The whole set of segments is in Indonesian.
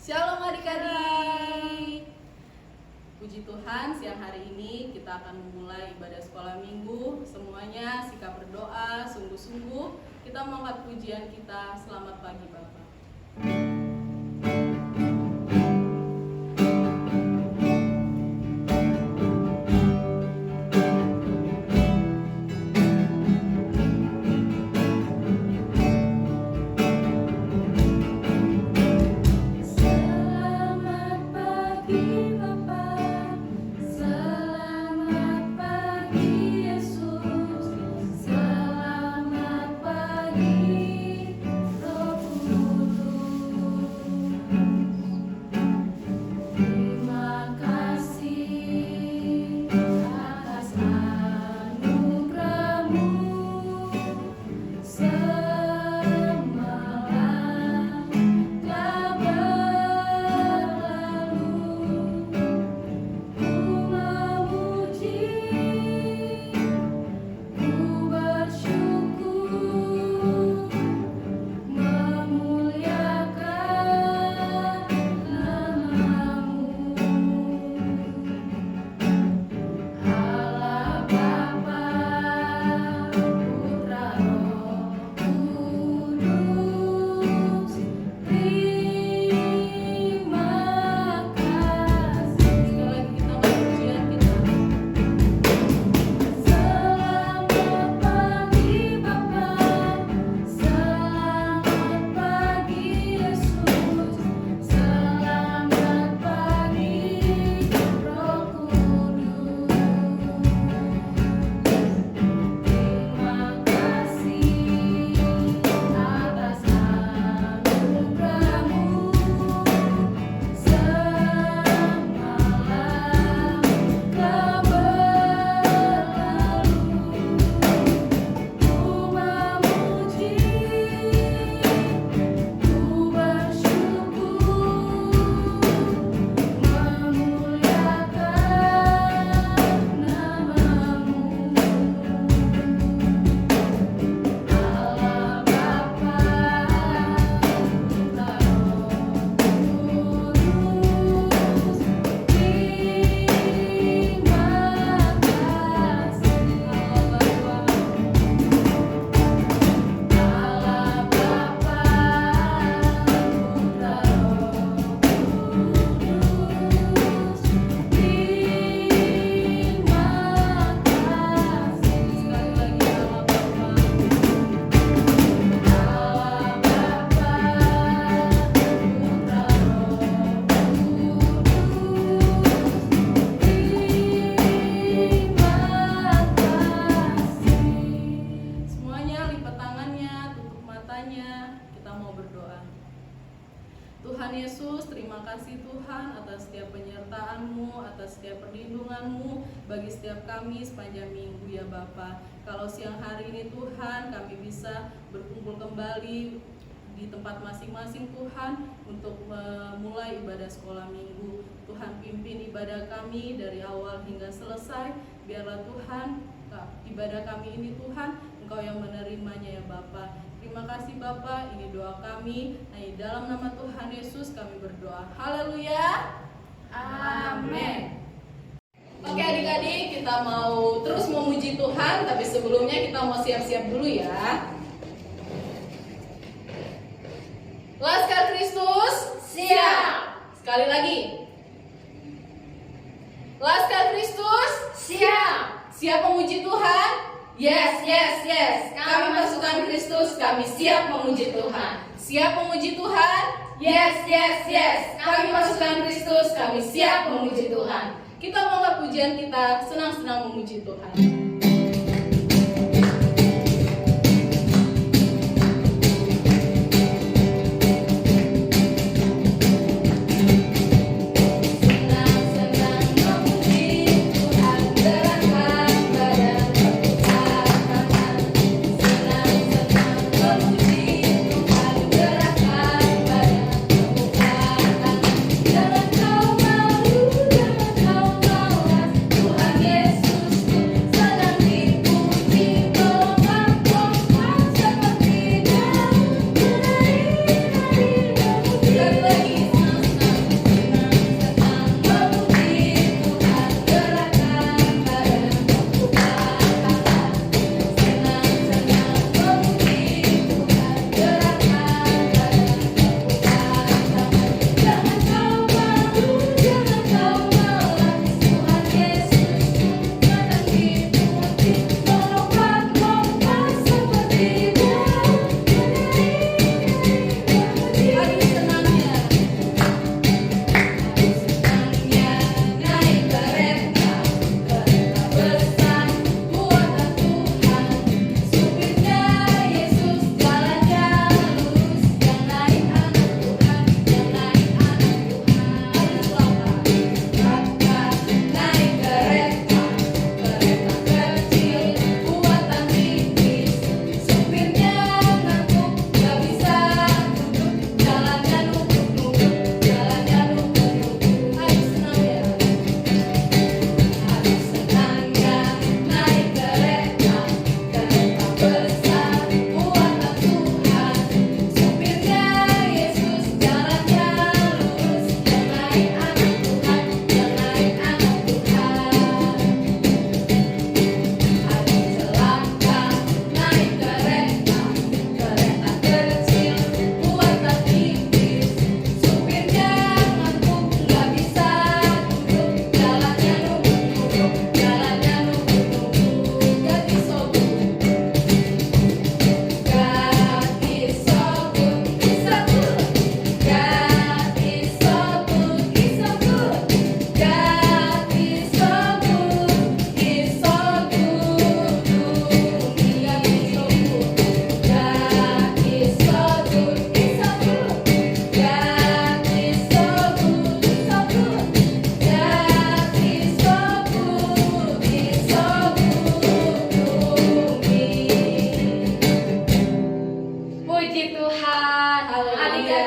Shalom adik-adik. Puji Tuhan, siang hari ini kita akan memulai ibadah sekolah minggu. Semuanya sikap berdoa, sungguh-sungguh kita mengangkat pujian kita. Selamat pagi Bapak. Tuhan Yesus, terima kasih Tuhan atas setiap penyertaan-Mu, atas setiap perlindungan-Mu bagi setiap kami sepanjang minggu ya Bapa. Kalau siang hari ini Tuhan kami bisa berkumpul kembali di tempat masing-masing Tuhan untuk memulai ibadah sekolah minggu. Tuhan pimpin ibadah kami dari awal hingga selesai. Biarlah Tuhan ibadah kami ini Tuhan Engkau yang menerimanya ya Bapa. Terima kasih Bapak, ini doa kami. Nah, di dalam nama Tuhan Yesus kami berdoa. Haleluya. Amin. Oke adik-adik, kita mau terus memuji Tuhan, tapi sebelumnya kita mau siap-siap dulu ya. Laskar Kristus, siap. Sekali lagi. Laskar Kristus, siap. Siap memuji Tuhan? Yes, yes, yes. Kami pasukan Kristus, kami siap memuji Tuhan. Siap memuji Tuhan? Yes, yes, yes. Kami pasukan Kristus, kami siap memuji Tuhan. Kita mengangkat pujian kita, senang-senang memuji Tuhan. Tuhan Yesus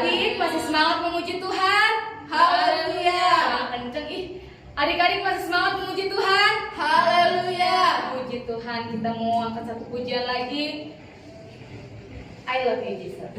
Adik-adik masih semangat memuji Tuhan? Haleluya. Nah, kenceng ih. Adik-adik masih semangat memuji Tuhan? Haleluya. Puji Tuhan, kita mau angkat satu pujian lagi. I love you Jesus.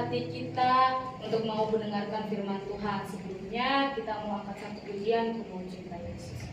hati kita untuk mau mendengarkan firman Tuhan. Sebelumnya kita mau angkat satu pujian untuk mencintai Yesus.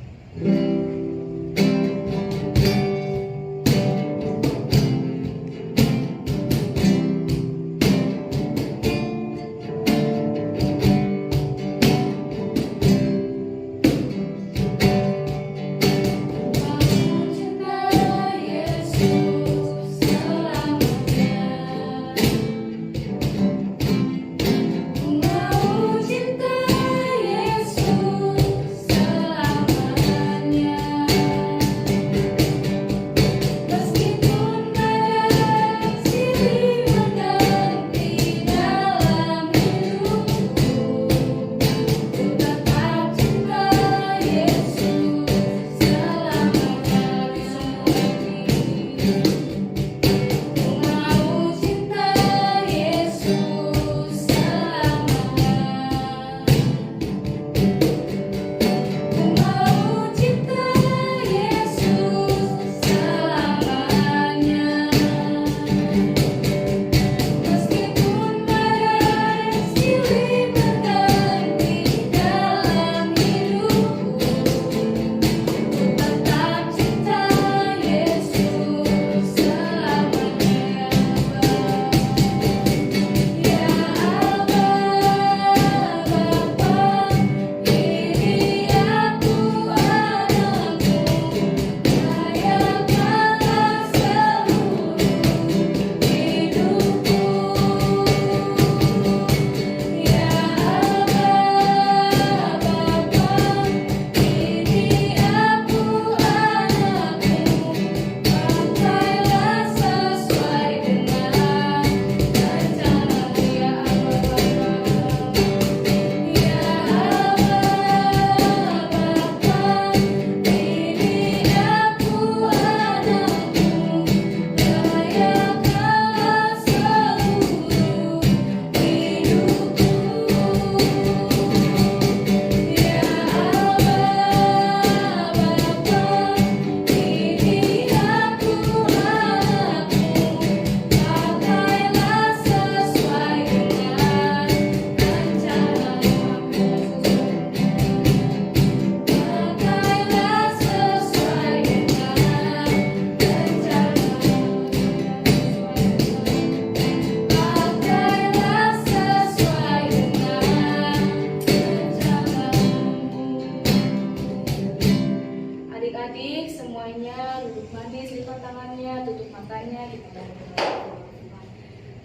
Adik-adik semuanya duduk manis, lipat tangannya, tutup matanya, kita berdoa.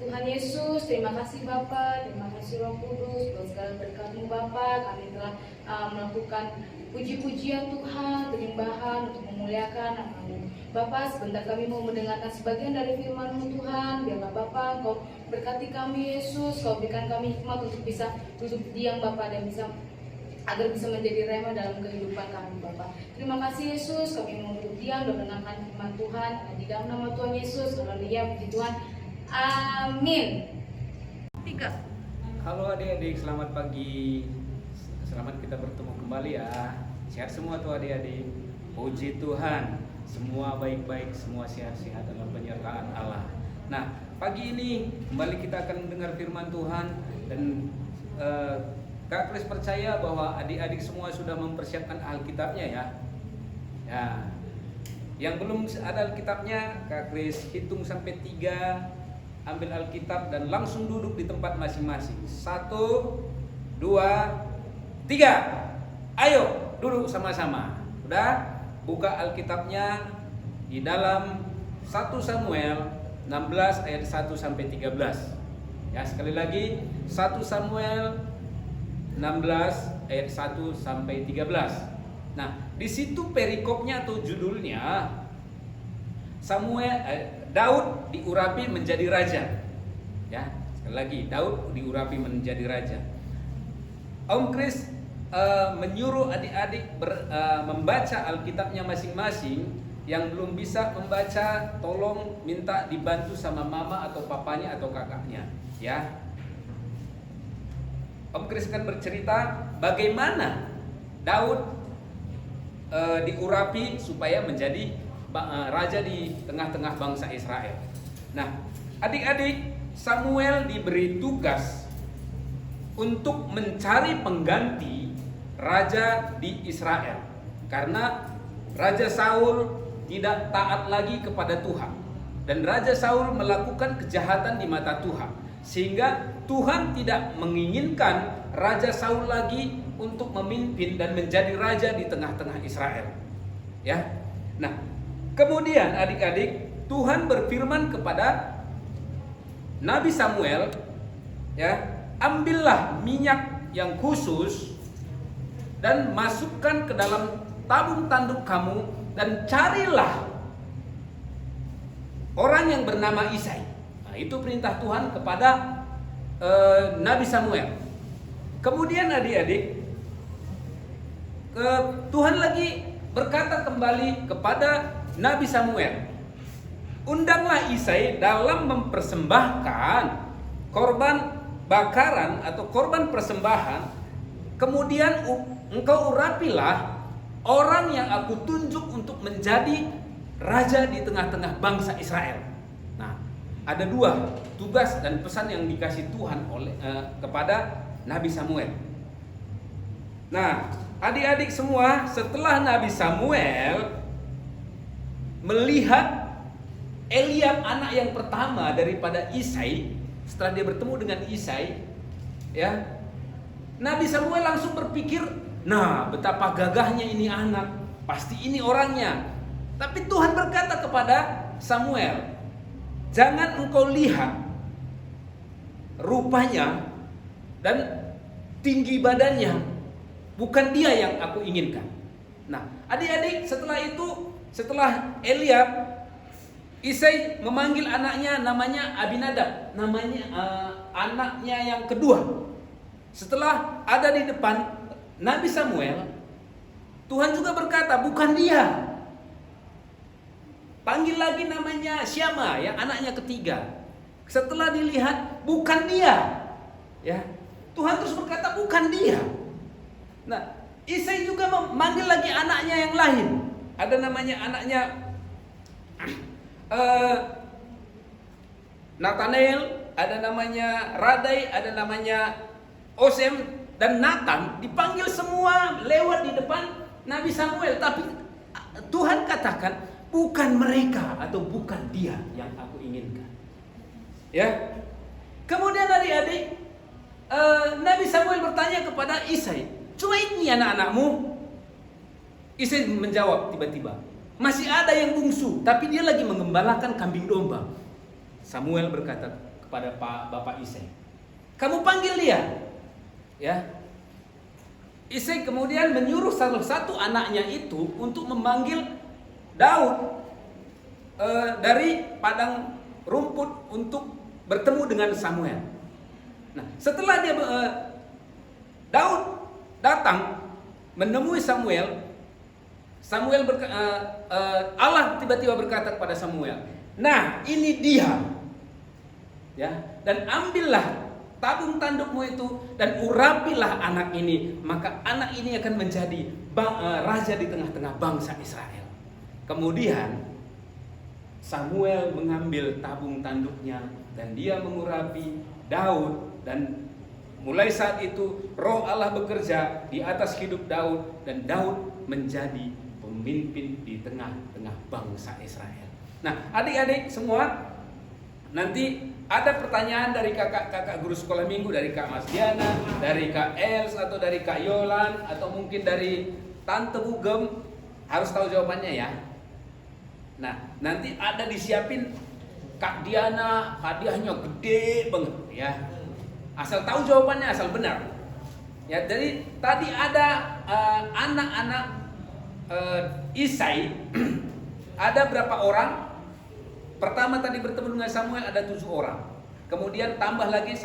Tuhan Yesus, terima kasih Bapa, terima kasih Roh Kudus, buat segala berkat-Mu Bapa. Kami telah melakukan puji-pujian Tuhan, penyembahan untuk memuliakan nama-Mu. Bapa, sebentar kami mau mendengarkan sebagian dari firman-Mu Tuhan. Biarlah Bapa, Engkau berkati kami Yesus, Kau berikan kami hikmat untuk bisa duduk diam Bapa dan bisa agar bisa menjadi rema dalam kehidupan kami Bapa. Terima kasih Yesus, kami mau duduk diam dan mendengarkan firman Tuhan. Di dalam nama Tuhan Yesus, haleluya, puji Tuhan. Amin. 3. Halo adik-adik, selamat pagi. Selamat kita bertemu kembali ya. Sehat semua tuh adik-adik. Puji Tuhan, semua baik-baik, semua sehat-sehat dalam penyertaan Allah. Nah, pagi ini kembali kita akan mendengar firman Tuhan dan Kak Kris percaya bahwa adik-adik semua sudah mempersiapkan Alkitabnya ya. Ya. Yang belum ada Alkitabnya, Kak Kris hitung sampai 3, ambil Alkitab dan langsung duduk di tempat masing-masing. 1, 2, 3. Ayo duduk sama-sama. Udah? Buka Alkitabnya di dalam 1 Samuel 16 ayat 1 sampai 13. Ya, sekali lagi 1 Samuel 16 ayat 1 sampai 13. Nah, di situ perikopnya atau judulnya Daud diurapi menjadi raja. Ya, sekali lagi Daud diurapi menjadi raja. Om Kris menyuruh adik-adik membaca Alkitabnya masing-masing. Yang belum bisa membaca, tolong minta dibantu sama mama atau papanya atau kakaknya, ya. Om Kris akan bercerita bagaimana Daud diurapi supaya menjadi raja di tengah-tengah bangsa Israel. Nah, adik-adik, Samuel diberi tugas untuk mencari pengganti raja di Israel, karena Raja Saul tidak taat lagi kepada Tuhan, dan Raja Saul melakukan kejahatan di mata Tuhan, sehingga Tuhan tidak menginginkan Raja Saul lagi untuk memimpin dan menjadi raja di tengah-tengah Israel. Ya. Nah, kemudian adik-adik, Tuhan berfirman kepada Nabi Samuel, ya, ambillah minyak yang khusus dan masukkan ke dalam tabung tanduk kamu dan carilah orang yang bernama Isai. Nah, itu perintah Tuhan kepada Nabi Samuel. Kemudian adik-adik, Tuhan lagi berkata kembali kepada Nabi Samuel, undanglah Isai dalam mempersembahkan korban bakaran atau korban persembahan, kemudian engkau urapilah orang yang aku tunjuk untuk menjadi raja di tengah-tengah bangsa Israel. Nah, ada dua tugas dan pesan yang dikasih Tuhan kepada Nabi Samuel. Nah, adik-adik semua, setelah Nabi Samuel melihat Eliab anak yang pertama daripada Isai, setelah dia bertemu dengan Isai, ya, Nabi Samuel langsung berpikir, nah, betapa gagahnya ini anak, pasti ini orangnya. Tapi Tuhan berkata kepada Samuel, jangan engkau lihat rupanya dan tinggi badannya, bukan dia yang aku inginkan. Nah, adik-adik, setelah Eliab, Isai memanggil anaknya, namanya Abinadab, namanya anaknya yang kedua. Setelah ada di depan Nabi Samuel, Tuhan juga berkata, bukan dia. Panggil lagi namanya Syama, yang anaknya ketiga. Setelah dilihat, bukan dia. Ya, Tuhan terus berkata, bukan dia. Nah, Isai juga memanggil lagi anaknya yang lain. Ada namanya anaknya Nathanael, ada namanya Radai, ada namanya Osem dan Nathan. Dipanggil semua lewat di depan Nabi Samuel, tapi Tuhan katakan bukan mereka atau bukan dia yang aku inginkan. Ya. Kemudian adik-adik, Nabi Samuel bertanya kepada Isai, cuma ini anak-anakmu? Isai menjawab tiba-tiba, masih ada yang bungsu, tapi dia lagi mengembalakan kambing domba. Samuel berkata kepada bapak Isai, kamu panggil dia. Ya, Isai kemudian menyuruh salah satu anaknya itu untuk memanggil Daud dari padang rumput untuk bertemu dengan Samuel. Nah, setelah Daud datang menemui Samuel, Allah tiba-tiba berkata kepada Samuel, nah ini dia, ya, dan ambillah tabung tandukmu itu dan urapilah anak ini, maka anak ini akan menjadi raja di tengah-tengah bangsa Israel. Kemudian Samuel mengambil tabung tanduknya dan dia mengurapi Daud, dan mulai saat itu roh Allah bekerja di atas hidup Daud, dan Daud menjadi pemimpin di tengah-tengah bangsa Israel. Nah, adik-adik semua, nanti ada pertanyaan dari kakak-kakak guru sekolah minggu, dari Kak Mas Diana, dari Kak Els, atau dari Kak Yolan, atau mungkin dari Tante Bugem, harus tahu jawabannya ya. Nah, nanti ada disiapin Kak Diana, hadiahnya gede banget ya. Asal tahu jawabannya, asal benar. Ya, jadi tadi ada anak-anak Isai, ada berapa orang? Pertama tadi bertemu dengan Samuel ada 7 orang. Kemudian tambah lagi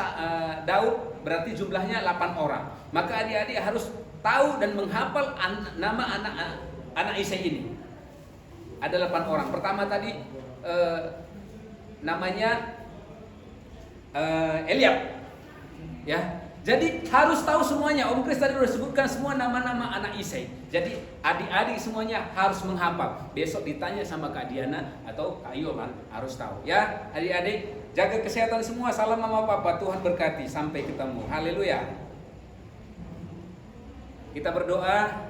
Daud, berarti jumlahnya 8 orang. Maka adik-adik harus tahu dan menghafal nama anak Isai ini. Ada 8 orang. Pertama tadi namanya Eliab. Ya. Jadi harus tahu semuanya. Om Kris tadi sudah sebutkan semua nama-nama anak Isai. Jadi adik-adik semuanya harus menghafal. Besok ditanya sama Kak Diana atau Kak Yoman harus tahu. Ya adik-adik, jaga kesehatan semua. Salam mama papa. Tuhan berkati. Sampai ketemu. Haleluya. Kita berdoa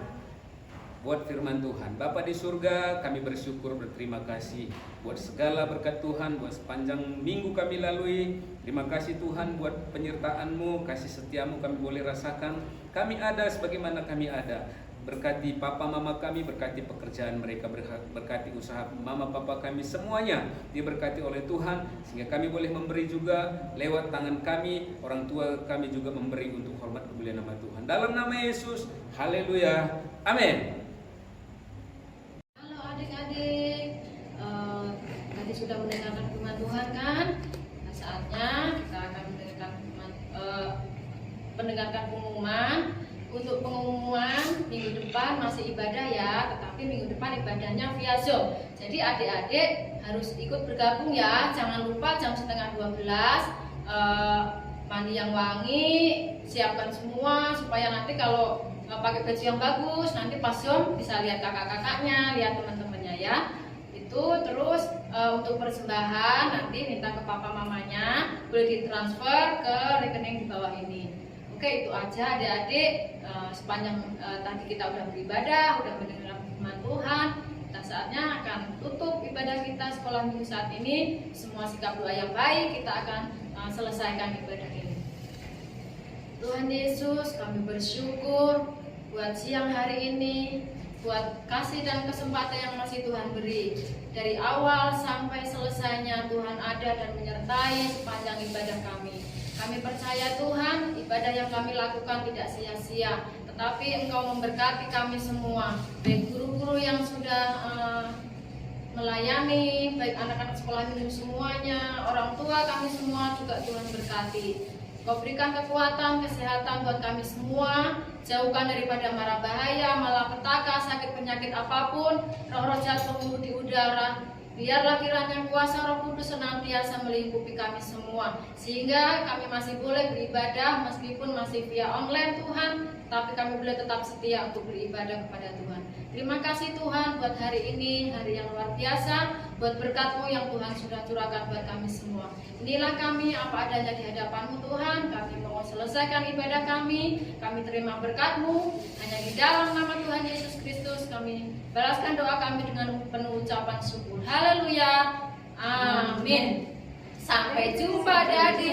buat firman Tuhan. Bapa di surga, kami bersyukur, berterima kasih buat segala berkat Tuhan, buat sepanjang minggu kami lalui. Terima kasih Tuhan buat penyertaan-Mu, kasih setia-Mu kami boleh rasakan. Kami ada sebagaimana kami ada. Berkati papa mama kami, berkati pekerjaan mereka, berkati usaha mama papa kami, semuanya diberkati oleh Tuhan, sehingga kami boleh memberi juga lewat tangan kami, orang tua kami juga memberi untuk hormat kemuliaan nama Tuhan. Dalam nama Yesus, haleluya, amin. Adik-adik, tadi sudah mendengarkan firman Tuhan kan? Nah, saatnya kita akan mendengarkan pengumuman. Untuk pengumuman minggu depan masih ibadah ya, tetapi minggu depan ibadahnya via Zoom. Jadi adik-adik harus ikut bergabung ya. Jangan lupa jam 11:30 mandi yang wangi, siapkan semua supaya nanti kalau pakai baju yang bagus, nanti pas Zoom bisa lihat kakak-kakaknya, lihat teman-temannya ya. Itu terus untuk persembahan nanti minta ke papa mamanya, boleh ditransfer ke rekening di bawah ini. Oke, itu aja adik-adik. Sepanjang tadi kita udah beribadah, udah mendengar firman Tuhan, kita saatnya akan tutup ibadah kita sekolah minggu saat ini. Semua sikap doa yang baik, kita akan selesaikan ibadah ini. Tuhan Yesus, kami bersyukur buat siang hari ini, buat kasih dan kesempatan yang masih Tuhan beri. Dari awal sampai selesainya Tuhan ada dan menyertai sepanjang ibadah kami. Kami percaya Tuhan, ibadah yang kami lakukan tidak sia-sia, tetapi Engkau memberkati kami semua, baik guru-guru yang sudah melayani, baik anak-anak sekolah minggu semuanya, orang tua kami semua juga Tuhan berkati. Kau berikan kekuatan, kesehatan buat kami semua, jauhkan daripada mara bahaya, malapetaka, sakit penyakit apapun, roh-roh jahat pengemudi udara. Biarlah kiranya kuasa Roh Kudus senantiasa melingkupi kami semua, sehingga kami masih boleh beribadah meskipun masih via online Tuhan, tapi kami boleh tetap setia untuk beribadah kepada Tuhan. Terima kasih Tuhan buat hari ini, hari yang luar biasa, buat berkat-Mu yang Tuhan sudah curahkan buat kami semua. Inilah kami apa adanya di hadapan-Mu Tuhan, kami mau selesaikan ibadah kami terima berkat-Mu, hanya di dalam nama Tuhan Yesus Kristus kami balaskan doa kami dengan penuh ucapan syukur. Haleluya, amin. Sampai jumpa adik-adik.